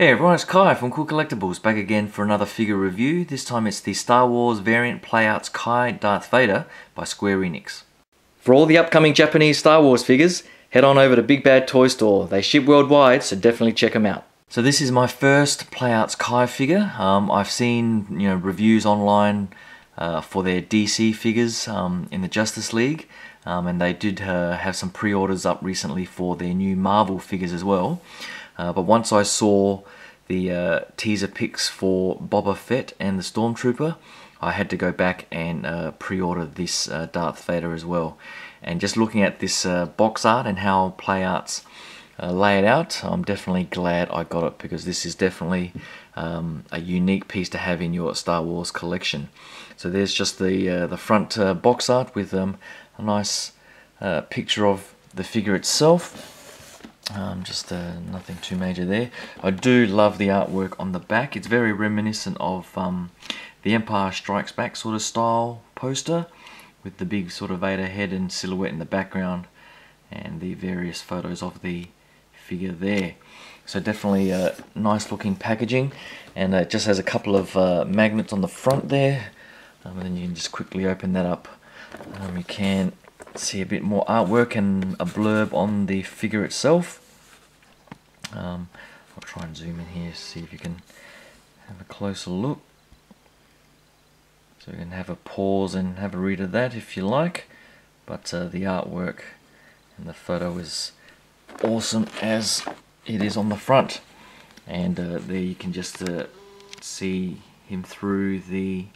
Hey everyone, it's Kai from Kool Collectibles, back again for another figure review. This time it's the Star Wars variant Playouts Kai Darth Vader by Square Enix. For all the upcoming Japanese Star Wars figures, head on over to Big Bad Toy Store. They ship worldwide, so definitely check them out. So this is my first Playouts Kai figure. I've seen reviews online for their DC figures in the Justice League, and they did have some pre-orders up recently for their new Marvel figures as well. But once I saw the teaser pics for Boba Fett and the Stormtrooper, I had to go back and pre-order this Darth Vader as well. And just looking at this box art and how Playouts lay it out, I'm definitely glad I got it, because this is definitely a unique piece to have in your Star Wars collection. So there's just the front box art with a nice picture of the figure itself. Just nothing too major there. I do love the artwork on the back. It's very reminiscent of the Empire Strikes Back sort of style poster, with the big sort of Vader head and silhouette in the background, and the various photos of the figure there. So definitely a nice looking packaging, and it just has a couple of magnets on the front there, and then you can just quickly open that up. You can see a bit more artwork and a blurb on the figure itself. I'll try and zoom in here, see if you can have a closer look. So you can have a pause and have a read of that if you like. But the artwork and the photo is awesome as it is on the front. And there you can just see him through the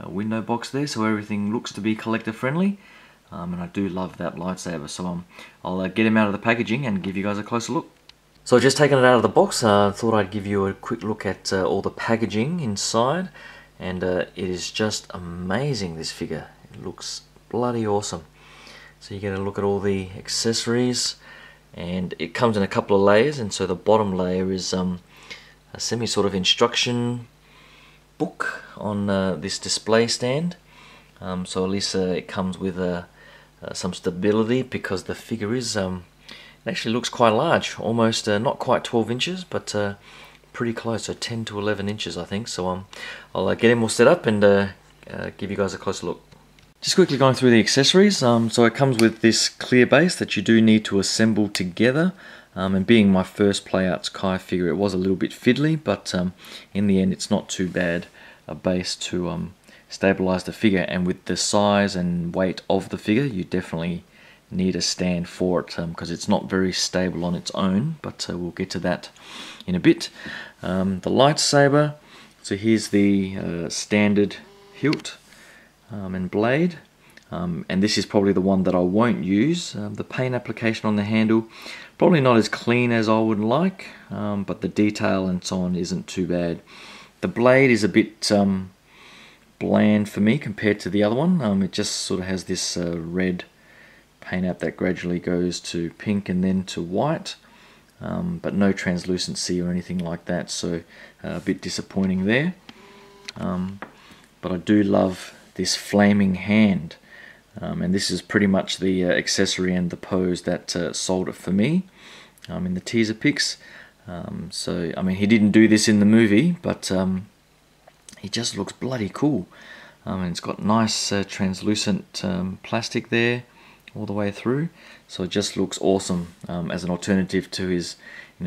window box there, so everything looks to be collector friendly. And I do love that lightsaber, so I'll get him out of the packaging and give you guys a closer look. So I've just taken it out of the box. I thought I'd give you a quick look at all the packaging inside, and it is just amazing, this figure. It looks bloody awesome. So you get a look at all the accessories, and it comes in a couple of layers, and so the bottom layer is a semi sort of instruction book on this display stand. So at least it comes with some stability, because the figure is it actually looks quite large, almost not quite 12 inches, but pretty close, so 10 to 11 inches I think. So I'll get him all set up and give you guys a closer look. Just quickly going through the accessories. So it comes with this clear base that you do need to assemble together. And being my first Playouts Kai figure, it was a little bit fiddly, but in the end it's not too bad a base to stabilize the figure. And with the size and weight of the figure, you definitely need a stand for it, because it's not very stable on its own, but we'll get to that in a bit. The lightsaber, so here's the standard hilt and blade, and this is probably the one that I won't use. The paint application on the handle, probably not as clean as I would like, but the detail and so on isn't too bad. The blade is a bit bland for me compared to the other one. It just sort of has this red paint app that gradually goes to pink and then to white, but no translucency or anything like that, so a bit disappointing there. But I do love this flaming hand, and this is pretty much the accessory and the pose that sold it for me in the teaser pics. So I mean, he didn't do this in the movie, but he just looks bloody cool. And it's got nice translucent plastic there all the way through, so it just looks awesome as an alternative to his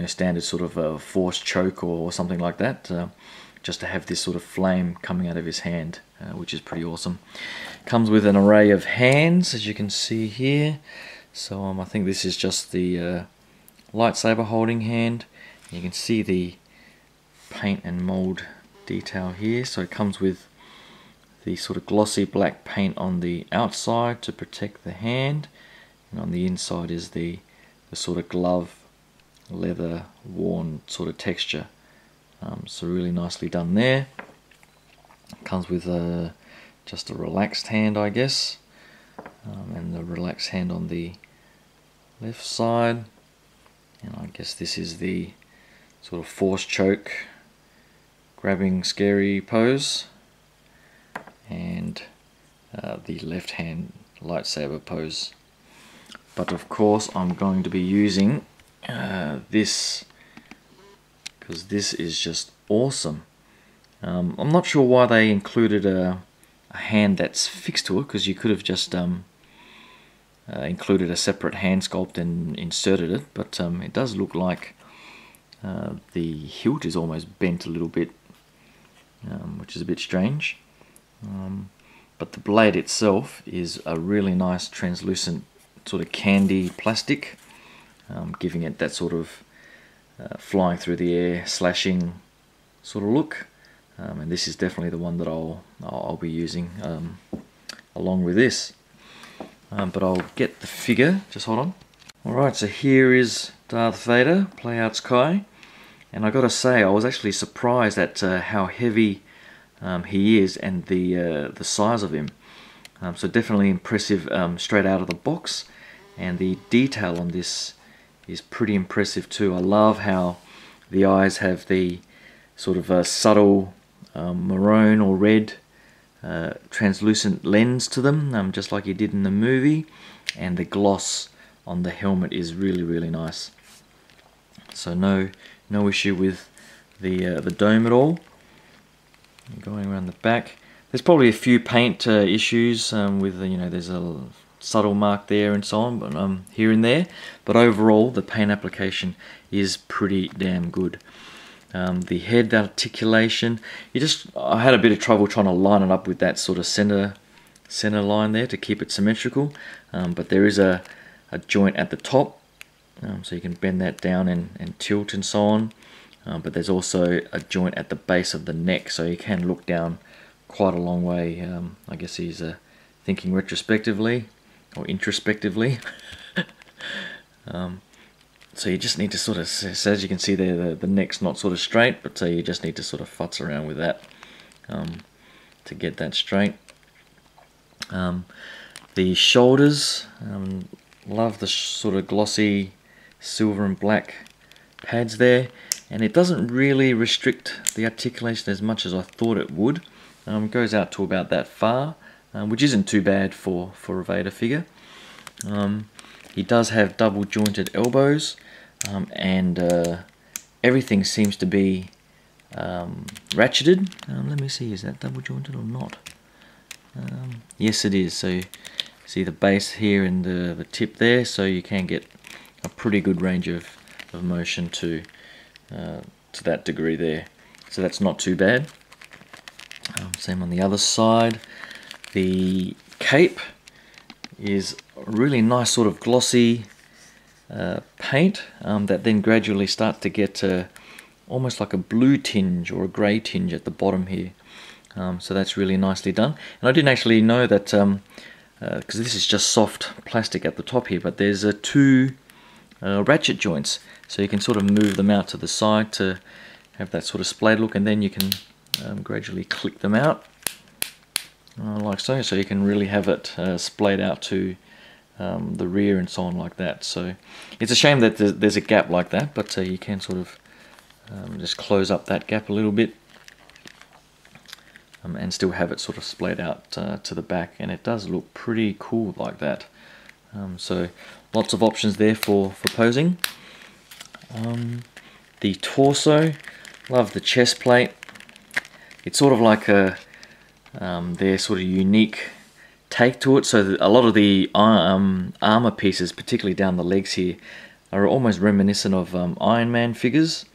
standard sort of force choke or something like that. Just to have this sort of flame coming out of his hand, which is pretty awesome. Comes with an array of hands, as you can see here. So I think this is just the lightsaber holding hand. You can see the paint and mold detail here. So it comes with the sort of glossy black paint on the outside to protect the hand, and on the inside is the sort of glove leather worn sort of texture. So really nicely done there. Comes with just a relaxed hand, I guess, and the relaxed hand on the left side, and I guess this is the sort of force choke grabbing scary pose, and the left hand lightsaber pose. But of course I'm going to be using this because this is just awesome. I'm not sure why they included a hand that's fixed to it, because you could have just included a separate hand sculpt and inserted it, but it does look like the hilt is almost bent a little bit, which is a bit strange. But the blade itself is a really nice translucent sort of candy plastic, giving it that sort of flying through the air, slashing sort of look. And this is definitely the one that I'll be using along with this. But I'll get the figure, just hold on. Alright, so here is Darth Vader, Playouts Kai. And I gotta say, I was actually surprised at how heavy he is and the size of him. So definitely impressive straight out of the box. And the detail on this is pretty impressive too. I love how the eyes have the sort of subtle maroon or red translucent lens to them, just like he did in the movie, and the gloss on the helmet is really nice. So no issue with the dome at all. Going around the back, there's probably a few paint issues with there's a subtle mark there and so on, but here and there. But overall, the paint application is pretty damn good. The head articulation, I had a bit of trouble trying to line it up with that sort of center line there to keep it symmetrical, but there is a joint at the top, so you can bend that down and tilt and so on, but there's also a joint at the base of the neck, so you can look down quite a long way. I guess he's thinking retrospectively or introspectively. So you just need to sort of, so as you can see there, the neck's not sort of straight, but you just need to sort of futz around with that to get that straight. The shoulders, love the sort of glossy silver and black pads there, and it doesn't really restrict the articulation as much as I thought it would. It goes out to about that far, which isn't too bad for a Vader figure. He does have double jointed elbows, and everything seems to be ratcheted. Let me see, is that double jointed or not? Yes, it is. So you see the base here and the tip there, so you can get a pretty good range of motion to that degree there. So that's not too bad. Same on the other side. The cape is a really nice sort of glossy paint that then gradually starts to get almost like a blue tinge or a grey tinge at the bottom here. So that's really nicely done. And I didn't actually know that, because this is just soft plastic at the top here, but there's two ratchet joints, so you can sort of move them out to the side to have that sort of splayed look, and then you can gradually click them out like so, so you can really have it splayed out to the rear and so on like that. So it's a shame that there's a gap like that, but you can sort of just close up that gap a little bit and still have it sort of splayed out to the back, and it does look pretty cool like that. So lots of options there for posing. The torso, love the chest plate. It's sort of like their sort of unique take to it. So a lot of the armor pieces, particularly down the legs here, are almost reminiscent of Iron Man figures.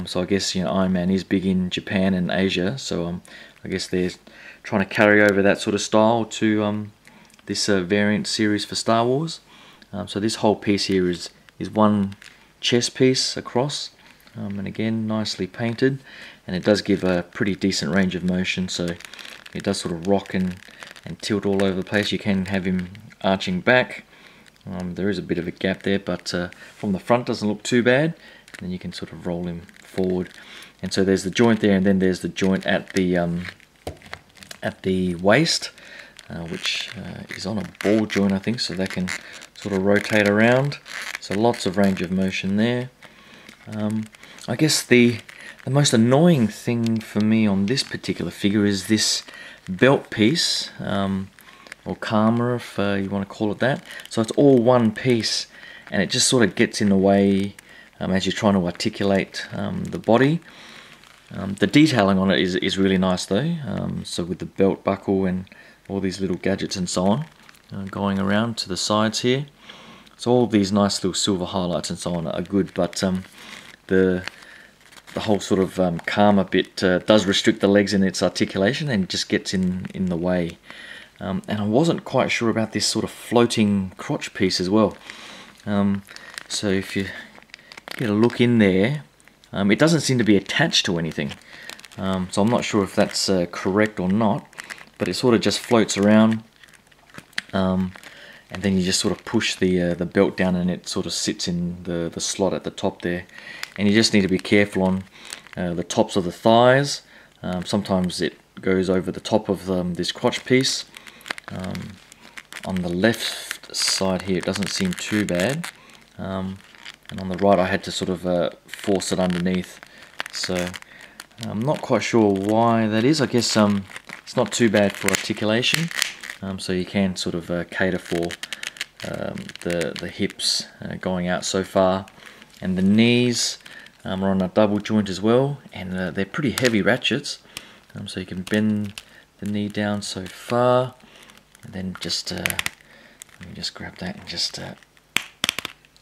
So I guess Iron Man is big in Japan and Asia, so I guess they're trying to carry over that sort of style to this variant series for Star Wars. So this whole piece here is one chest piece across, and again nicely painted, and it does give a pretty decent range of motion, so it does sort of rock and tilt all over the place. You can have him arching back. There is a bit of a gap there, but from the front doesn't look too bad, and then you can sort of roll him forward. And so there's the joint there, and then there's the joint at the waist, which is on a ball joint, I think, so that can sort of rotate around. So lots of range of motion there. I guess the most annoying thing for me on this particular figure is this belt piece, or karma, if you want to call it that. So it's all one piece, and it just sort of gets in the way as you're trying to articulate the body. The detailing on it is really nice though, so with the belt buckle and all these little gadgets and so on going around to the sides here. So all these nice little silver highlights and so on are good, but the whole sort of karma bit does restrict the legs in its articulation and just gets in the way. And I wasn't quite sure about this sort of floating crotch piece as well. So if you get a look in there, it doesn't seem to be attached to anything. So I'm not sure if that's correct or not, but it sort of just floats around, and then you just sort of push the belt down and it sort of sits in the slot at the top there. And you just need to be careful on the tops of the thighs. Sometimes it goes over the top of this crotch piece. On the left side here it doesn't seem too bad, and on the right I had to sort of force it underneath, so I'm not quite sure why that is. I guess it's not too bad for articulation, so you can sort of cater for the hips going out so far, and the knees are on a double joint as well, and they're pretty heavy ratchets, so you can bend the knee down so far, and then just let me just grab that and just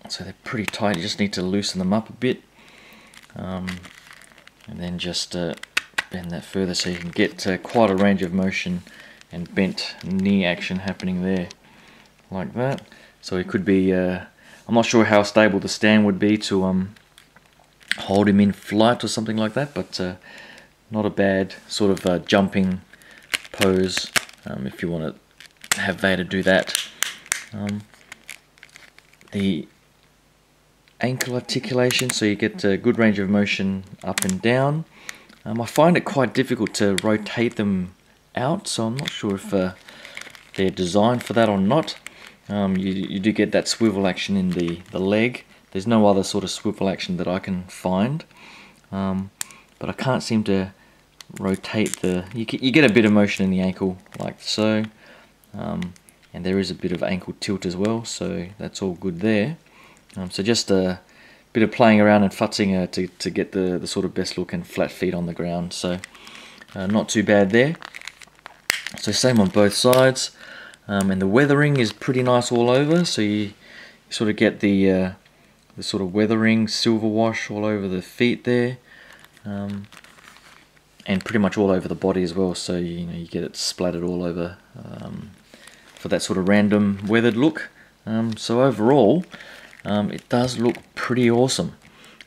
so they're pretty tight. You just need to loosen them up a bit, and then just bend that further so you can get quite a range of motion and bent knee action happening there, like that. So it could be, I'm not sure how stable the stand would be to hold him in flight or something like that, but not a bad sort of jumping pose if you want to have Vader do that. The ankle articulation, so you get a good range of motion up and down. I find it quite difficult to rotate them out, so I'm not sure if they're designed for that or not. You do get that swivel action in the leg. There's no other sort of swivel action that I can find, but I can't seem to rotate the... You get a bit of motion in the ankle like so, and there is a bit of ankle tilt as well, so that's all good there. So just a bit of playing around and futzing to get the sort of best look and flat feet on the ground, so not too bad there. So same on both sides, and the weathering is pretty nice all over, so you sort of get the sort of weathering silver wash all over the feet there, and pretty much all over the body as well, so you get it splattered all over for that sort of random weathered look. So overall it does look pretty awesome.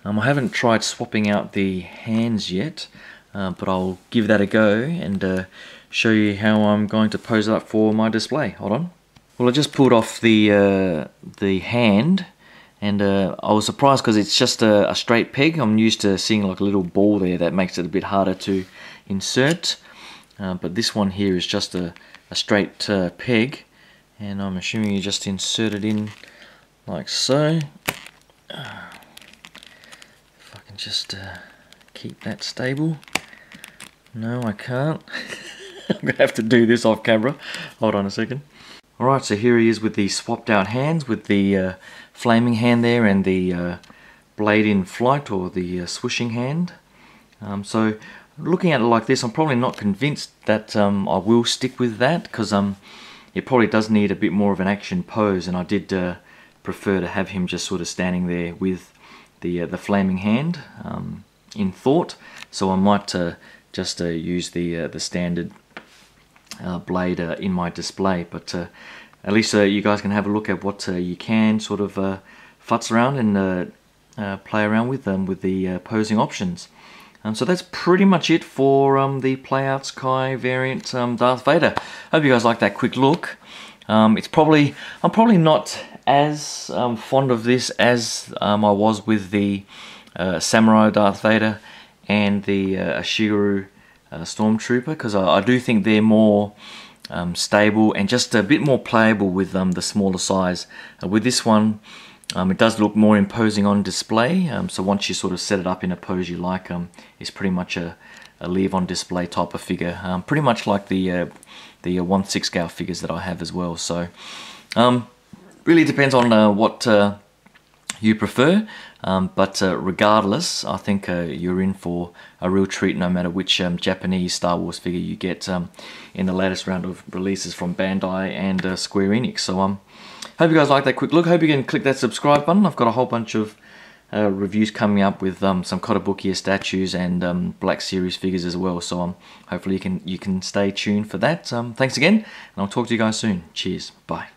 I haven't tried swapping out the hands yet, but I'll give that a go and show you how I'm going to pose it up for my display. Hold on. Well, I just pulled off the hand, and I was surprised because it's just a straight peg. I'm used to seeing like a little ball there that makes it a bit harder to insert, but this one here is just a straight peg, and I'm assuming you just insert it in like so. If I can just keep that stable. No, I can't. I'm going to have to do this off camera. Hold on a second. Alright, so here he is with the swapped out hands, with the flaming hand there and the blade in flight, or the swishing hand. So looking at it like this, I'm probably not convinced that I will stick with that, because it probably does need a bit more of an action pose, and I did prefer to have him just sort of standing there with the flaming hand in thought. So I might just use the standard blade in my display, but at least you guys can have a look at what you can sort of futz around and play around with the posing options. So that's pretty much it for the Playout Sky variant Darth Vader. Hope you guys like that quick look. I'm probably not as fond of this as I was with the Samurai Darth Vader and the Ashigaru Stormtrooper, because I do think they're more stable and just a bit more playable with the smaller size. With this one, it does look more imposing on display, so once you sort of set it up in a pose you like, it's pretty much a leave on display type of figure, pretty much like the 1/6 scale figures that I have as well. So really depends on what you prefer. But regardless, I think you're in for a real treat no matter which Japanese Star Wars figure you get in the latest round of releases from Bandai and Square Enix. So hope you guys like that quick look. Hope you can click that subscribe button. I've got a whole bunch of reviews coming up with some Kotobukiya statues and Black Series figures as well. So hopefully you can stay tuned for that. Thanks again, and I'll talk to you guys soon. Cheers. Bye.